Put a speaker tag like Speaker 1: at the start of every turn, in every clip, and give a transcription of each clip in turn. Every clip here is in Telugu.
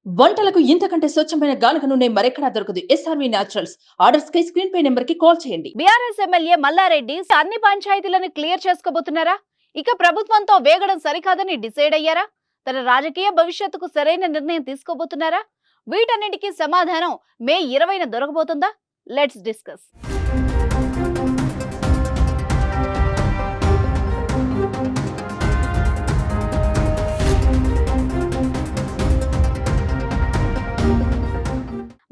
Speaker 1: వంటలకు ఇంతకంటే స్వచ్ఛమైన గానుగ నూనె మరెక్కడా దొరకదు. SRV naturals. ఆర్డర్స్ కై స్క్రీన్ పై నెంబర్ కి కాల్ చేయండి.
Speaker 2: బీఆర్ఎస్ ఎమ్మెల్యే మల్లారెడ్డి అన్ని పంచాయతీలను క్లియర్ చేసుకోబోతున్నారా? ఇక ప్రభుత్వంతో వేగడం సరికాదని డిసైడ్ అయ్యారా? తన రాజకీయ భవిష్యత్తుకు సరైన నిర్ణయం తీసుకోబోతున్నారా? వీటన్నిటికీ సమాధానం మే 20న దొరకబోతుందా? Let's discuss.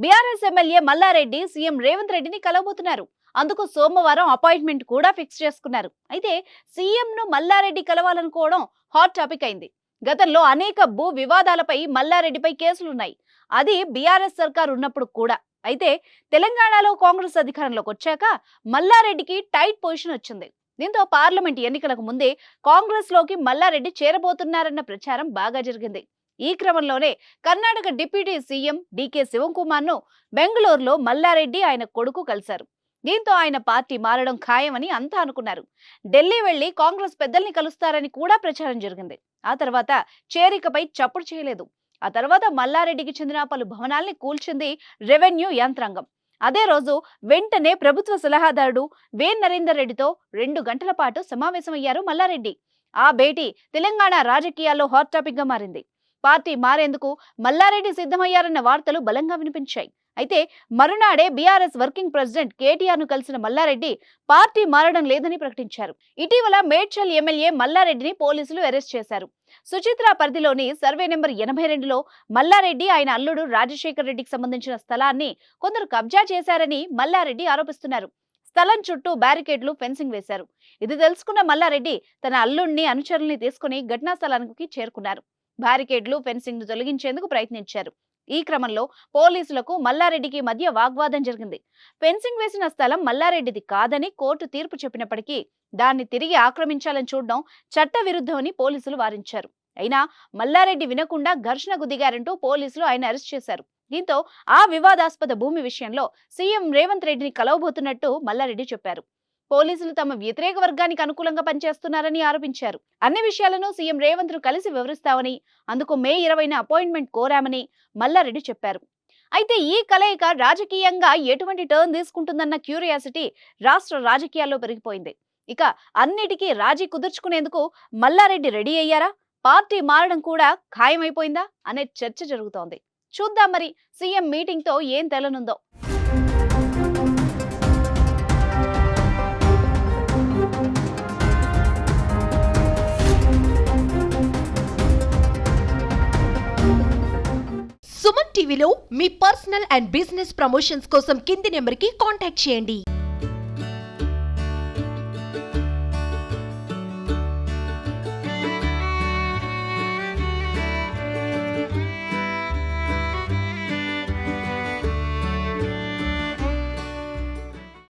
Speaker 2: BRS MLA Malla Reddy CM Revanth రెడ్డిని కలవబోతున్నారు. అందుకు సోమవారం అపాయింట్మెంట్ కూడా ఫిక్స్ చేసుకున్నారు. అయితే సీఎం ను మల్లారెడ్డి కలవాలనుకోవడం హాట్ టాపిక్ అయింది. గతంలో అనేక భూ వివాదాలపై మల్లారెడ్డిపై కేసులున్నాయి. అది బీఆర్ఎస్ సర్కార్ ఉన్నప్పుడు కూడా. అయితే తెలంగాణలో కాంగ్రెస్ అధికారంలోకి వచ్చాక మల్లారెడ్డికి టైట్ పొజిషన్ వచ్చింది. దీంతో పార్లమెంట్ ఎన్నికలకు ముందే కాంగ్రెస్ లోకి మల్లారెడ్డి చేరబోతున్నారన్న ప్రచారం బాగా జరిగింది. ఈ క్రమంలోనే కర్ణాటక డిప్యూటీ సీఎం డీకే శివకుమార్ ను బెంగళూరులో మల్లారెడ్డి ఆయన కొడుకు కలిశారు. దీంతో ఆయన పార్టీ మారడం ఖాయమని అంతా అనుకున్నారు. ఢిల్లీ వెళ్లి కాంగ్రెస్ పెద్దల్ని కలుస్తారని కూడా ప్రచారం జరిగింది. ఆ తర్వాత చేరికపై చప్పుడు చేయలేదు. ఆ తర్వాత మల్లారెడ్డికి చెందిన పలు భవనాల్ని కూల్చింది రెవెన్యూ యంత్రాంగం. అదే రోజు వెంటనే ప్రభుత్వ సలహాదారుడు వేన్ నరేందర్ రెడ్డితో 2 గంటల పాటు సమావేశమయ్యారు మల్లారెడ్డి. ఆ భేటీ తెలంగాణ రాజకీయాల్లో హాట్ టాపిక్ గా మారింది. పార్టీ మారేందుకు మల్లారెడ్డి సిద్ధమయ్యారన్న వార్తలు బలంగా వినిపించాయి. అయితే మరునాడే బీఆర్ఎస్ వర్కింగ్ ప్రెసిడెంట్ కేటీఆర్ ను కలిసిన మల్లారెడ్డి పార్టీ మారడం లేదని ప్రకటించారు. ఇటీవల మేడ్చల్ ఎమ్మెల్యే మల్లారెడ్డిని పోలీసులు అరెస్ట్ చేశారు. సుచిత్ర పరిధిలోని సర్వే నెంబర్ 82లో మల్లారెడ్డి ఆయన అల్లుడు రాజశేఖర్ రెడ్డికి సంబంధించిన స్థలాన్ని కొందరు కబ్జా చేశారని మల్లారెడ్డి ఆరోపిస్తున్నారు. స్థలం చుట్టూ బ్యారికేడ్లు, ఫెన్సింగ్ వేశారు. ఇది తెలుసుకున్న మల్లారెడ్డి తన అల్లుడిని, అనుచరుల్ని తీసుకుని ఘటనా స్థలానికి చేరుకున్నారు. బ్యారికేడ్లు, ఫెన్సింగ్ ను తొలగించేందుకు ప్రయత్నించారు. ఈ క్రమంలో పోలీసులకు మల్లారెడ్డికి మధ్య వాగ్వాదం జరిగింది. ఫెన్సింగ్ వేసిన స్థలం మల్లారెడ్డిది కాదని కోర్టు తీర్పు చెప్పినప్పటికీ దాన్ని తిరిగి ఆక్రమించాలని చూడడం చట్ట విరుద్ధమని పోలీసులు వారించారు. అయినా మల్లారెడ్డి వినకుండా ఘర్షణకు దిగారంటూ పోలీసులు ఆయన అరెస్ట్ చేశారు. దీంతో ఆ వివాదాస్పద భూమి విషయంలో సీఎం రేవంత్ రెడ్డిని కలవబోతున్నట్టు మల్లారెడ్డి చెప్పారు. పోలీసులు తమ వ్యతిరేక వర్గానికి అనుకూలంగా పనిచేస్తున్నారని ఆరోపించారు. అన్ని విషయాలను సీఎం రేవంత్ ను కలిసి వివరిస్తామని, అందుకు మే 20న అపాయింట్మెంట్ కోరామని మల్లారెడ్డి చెప్పారు. అయితే ఈ కలయిక రాజకీయంగా ఎటువంటి టర్న్ తీసుకుంటుందన్న క్యూరియాసిటీ రాష్ట్ర రాజకీయాల్లో పెరిగిపోయింది. ఇక అన్నిటికీ రాజీ కుదుర్చుకునేందుకు మల్లారెడ్డి రెడీ అయ్యారా? పార్టీ మారడం కూడా ఖాయమైపోయిందా అనే చర్చ జరుగుతోంది. చూద్దాం మరి సీఎం మీటింగ్ తో ఏం తెలనుందో.
Speaker 3: సుమన్ టీవీలో మీ పర్సనల్ అండ్ బిజినెస్ ప్రమోషన్స్ కోసం కింది నెంబర్కి కాంటాక్ట్ చేయండి.